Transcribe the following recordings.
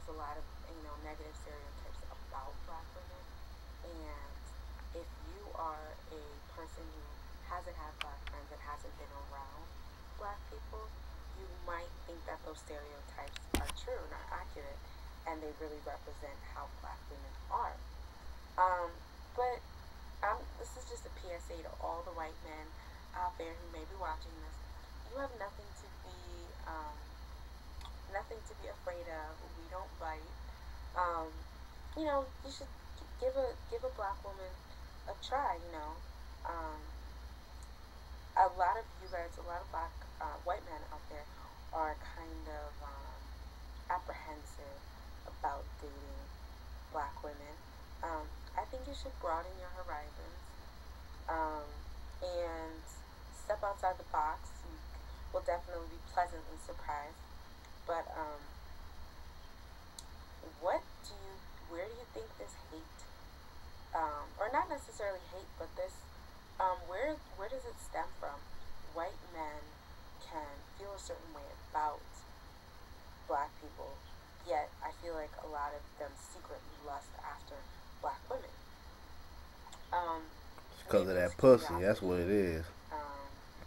there's a lot of negative stereotypes about black women, and if you are a person who hasn't had black friends and hasn't been around black people, you might think that those stereotypes are true and are accurate, and they really represent how black women are. Um, but this is just a PSA to all the white men out there who may be watching this. You have nothing to be afraid of. We don't bite. Um, you should give a black woman a try. Um, a lot of you guys, a lot of black white men out there are kind of apprehensive about dating black women. I think you should broaden your horizons um, and step outside the box. You will definitely be pleasantly surprised. But what do you, where do you think this hate, or not necessarily hate, but this, where does it stem from? White men can feel a certain way about black people, yet I feel like a lot of them secretly lust after black women. Because of Maybe that it's pussy. That's what curiosity. it is.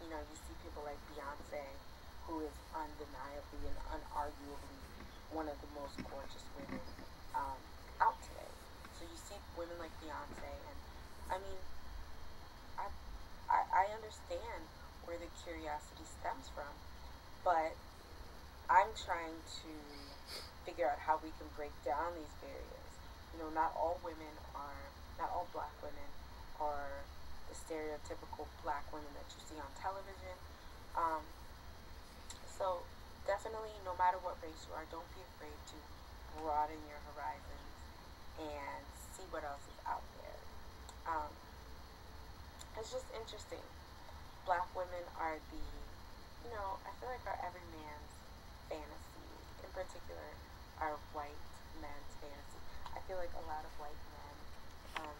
You see people like Beyonce, who is undeniably and unarguably one of the most gorgeous women out today. So you see women like Beyonce, and I mean, I, I understand where the curiosity stems from, but I'm trying to figure out how we can break down these barriers. Not all women are, not all black women are the stereotypical black women that you see on television. Um, so definitely, no matter what race you are, don't be afraid to broaden your horizons and see what else is out there. Um, it's just interesting. Black women are I feel like are every man's fantasy. In particular, are white men's fantasy. I feel like a lot of white men, um,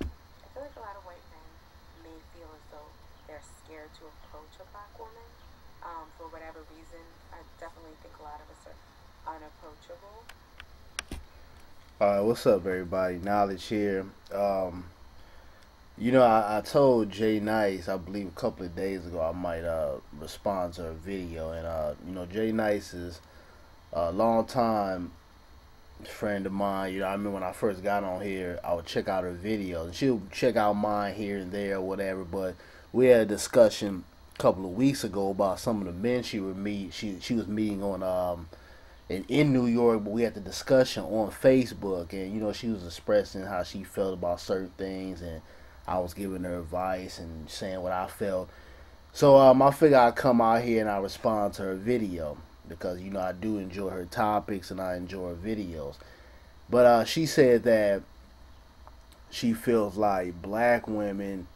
I feel like a lot of white men may feel as though they're scared to approach a black woman for whatever reason. I definitely think a lot of us are unapproachable. What's up, everybody? Knowledge here. I told Jay Nice, I believe a couple of days ago, I might respond to her video, and Jay Nice is a long time friend of mine. I remember when I first got on here, I would check out her videos, and she would check out mine here and there or whatever. But we had a discussion a couple of weeks ago about some of the men she would meet. She was meeting on in New York, but we had the discussion on Facebook, and she was expressing how she felt about certain things, and I was giving her advice and saying what I felt. So I figured I'd come out here and I respond to her video because I do enjoy her topics and I enjoy her videos. But she said that she feels like black women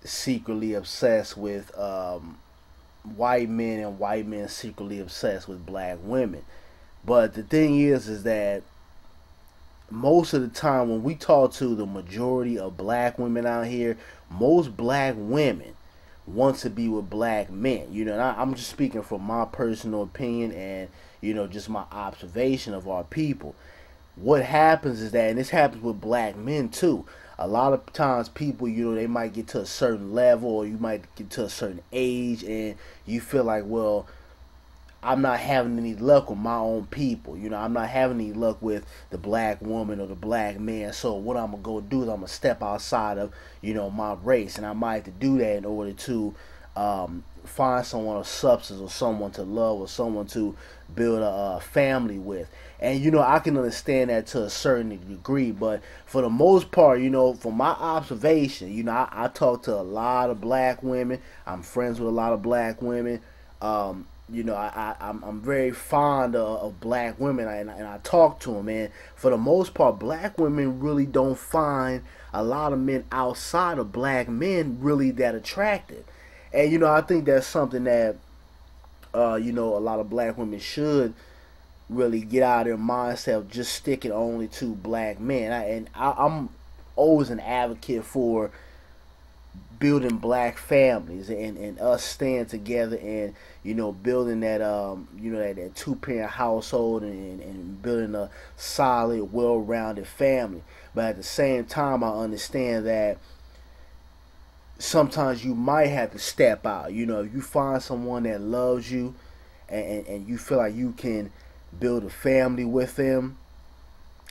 secretly obsessed with white men and white men secretly obsessed with black women. But the thing is that most of the time when we talk to the majority of black women out here, most black women want to be with black men. And I'm just speaking from my personal opinion and just my observation of our people. What happens is that, and this happens with black men too. A lot of times, people, they might get to a certain level, or you might get to a certain age, and you feel like, well, I'm not having any luck with my own people. I'm not having any luck with the black woman or the black man. So what I'm gonna go do is I'm gonna step outside of my race, and I might have to do that in order to find someone of substance or someone to love or someone to build a family with. And I can understand that to a certain degree, but for the most part, from my observation, I talk to a lot of black women. I'm friends with a lot of black women. I'm very fond of black women, and I talk to them. And for the most part, black women really don't find a lot of men outside of black men really that attractive. And I think that's something that a lot of black women should really get out of their mindset of just sticking only to black men. I'm always an advocate for building black families, and us staying together, and building that that two-parent household, and building a solid, well-rounded family. But at the same time, I understand that sometimes you might have to step out. If you find someone that loves you, and you feel like you can build a family with them,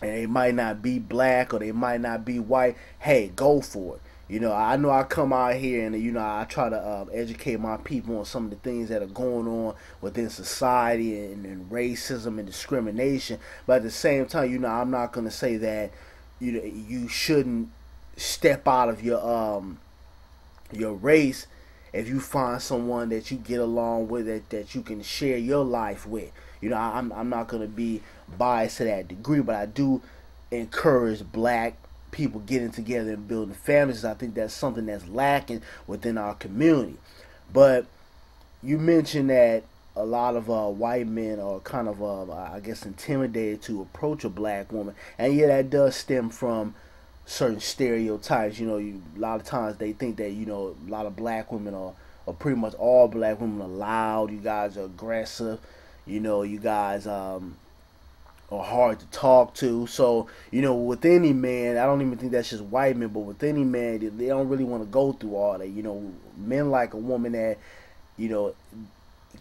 and they might not be black or they might not be white, hey, go for it. I know I come out here and I try to educate my people on some of the things that are going on within society, and racism and discrimination. But at the same time, I'm not gonna say that you shouldn't step out of your race if you find someone that you get along with, that you can share your life with. I'm not gonna be biased to that degree, but I do encourage black people getting together and building families. I think that's something that's lacking within our community. But you mentioned that a lot of white men are kind of, I guess, intimidated to approach a black woman, and yeah, that does stem from certain stereotypes. A lot of times they think that a lot of black women are, or pretty much all black women are loud. You guys are aggressive. You guys are hard to talk to. So with any man, I don't even think that's just white men, but with any man, they don't really want to go through all that. Men like a woman that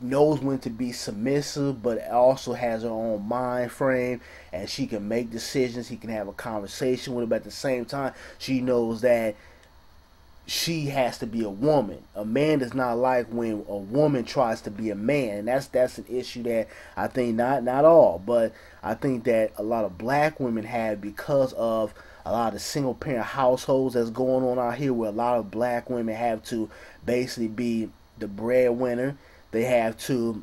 knows when to be submissive, but also has her own mind frame, and she can make decisions. He can have a conversation with him. But at the same time, she knows that she has to be a woman. A man does not like when a woman tries to be a man, and that's an issue that I think not all, but I think that a lot of black women have, because of a lot of single parent households that's going on out here, where a lot of black women have to basically be the breadwinner. They have to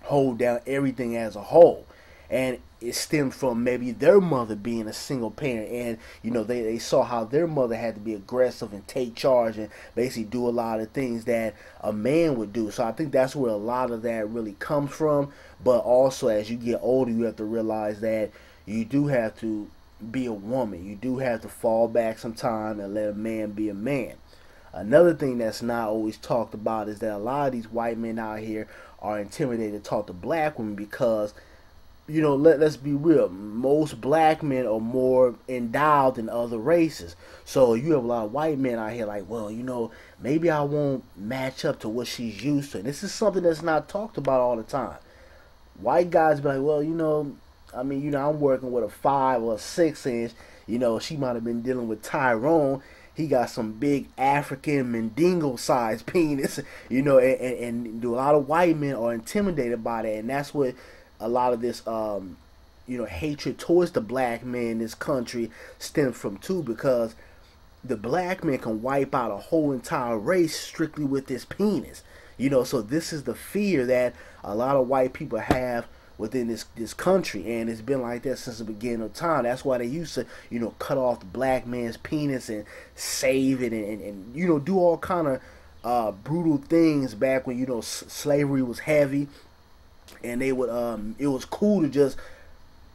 hold down everything as a whole, and it stemmed from maybe their mother being a single parent, and they saw how their mother had to be aggressive and take charge and basically do a lot of things that a man would do. So I think that's where a lot of that really comes from. But also, as you get older, you have to realize that you do have to be a woman. You do have to fall back sometime and let a man be a man. Another thing that's not always talked about is that a lot of these white men out here are intimidated to talk to black women, because let's be real, most black men are more endowed than other races. So you have a lot of white men out here like, well, maybe I won't match up to what she's used to. And this is something that's not talked about all the time. White guys be like, well, I'm working with a 5 or a 6 inch. She might have been dealing with Tyrone. He got some big African Mandingo sized penis, and a lot of white men are intimidated by that. And that's what a lot of this hatred towards the black man in this country stems from too, because the black man can wipe out a whole entire race strictly with his penis. So this is the fear that a lot of white people have within this country, and it's been like that since the beginning of time. That's why they used to cut off the black man's penis and save it, and do all kind of brutal things back when slavery was heavy. And they would it was cool to just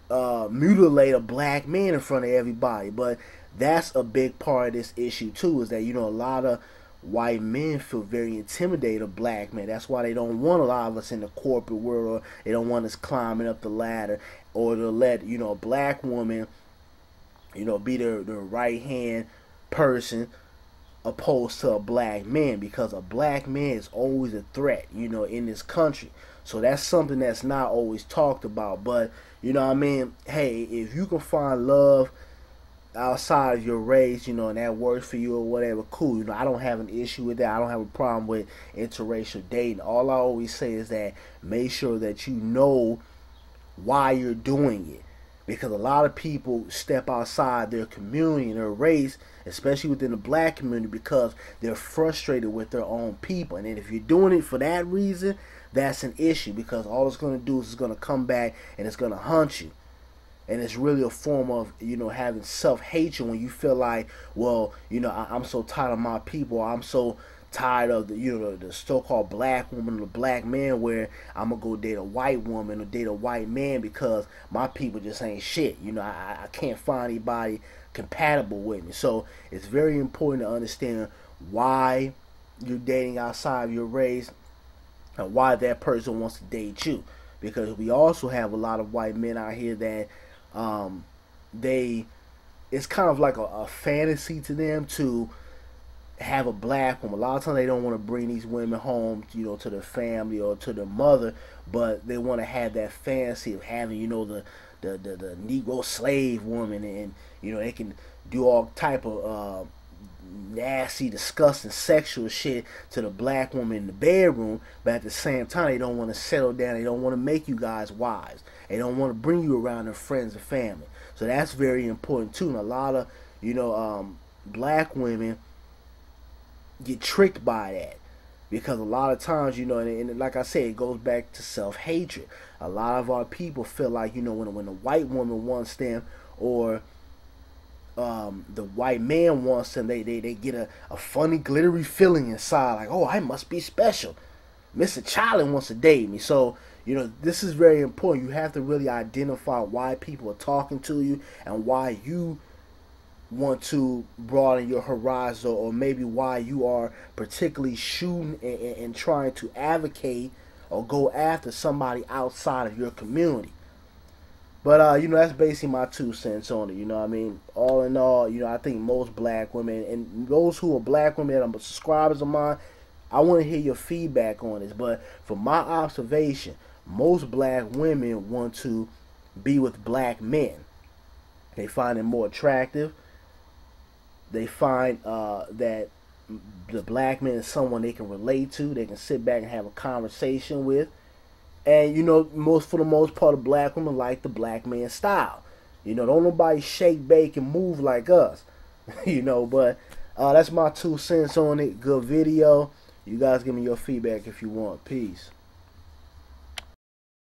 mutilate a black man in front of everybody. But that's a big part of this issue too, is that a lot of white men feel very intimidated of black men. That's why they don't want a lot of us in the corporate world, or they don't want us climbing up the ladder, or to let a black woman be the right hand person opposed to a black man, because a black man is always a threat in this country. So that's something that's not always talked about. But hey, if you can find love outside of your race, and that works for you or whatever, cool. I don't have an issue with that. I don't have a problem with interracial dating. All I always say is that make sure that you know why you're doing it, because a lot of people step outside their community and their race, especially within the black community, because they're frustrated with their own people. And then if you're doing it for that reason, that's an issue, because all it's going to do is it's going to come back and it's going to hunt you. And it's really a form of having self-hatred, when you feel like, well, I'm so tired of my people, I'm so tired of the so-called black woman or the black man, where I'm gonna go date a white woman or date a white man because my people just ain't shit. I can't find anybody compatible with me. So it's very important to understand why you're dating outside of your race and why that person wants to date you. Because we also have a lot of white men out here that they it's kind of like a fantasy to them to have a black woman. A lot of times they don't want to bring these women home, to their family or to their mother, but they want to have that fantasy of having, the Negro slave woman, and they can do all type of nasty, disgusting, sexual shit to the black woman in the bedroom, but at the same time they don't want to settle down. They don't want to make you guys wives. They don't want to bring you around their friends and family. So that's very important too. And a lot of black women get tricked by that, because a lot of times, and like I said, it goes back to self-hatred. A lot of our people feel like, when a white woman wants them, or the white man wants them, they get a funny, glittery feeling inside, like, oh, I must be special. Mr. Charlie wants to date me. So, this is very important. You have to really identify why people are talking to you and why you want to broaden your horizon, or maybe why you are particularly shooting and trying to advocate or go after somebody outside of your community. But that's basically my 2 cents on it. I mean, all in all, I think most black women, and those who are black women that are subscribers of mine, I want to hear your feedback on this. But from my observation, most black women want to be with black men. They find it more attractive. They find that the black man is someone they can relate to. They can sit back and have a conversation with. And for the most part, the black women like the black man style. Don't nobody shake, bake, and move like us. But that's my 2 cents on it. Good video. You guys give me your feedback if you want. Peace.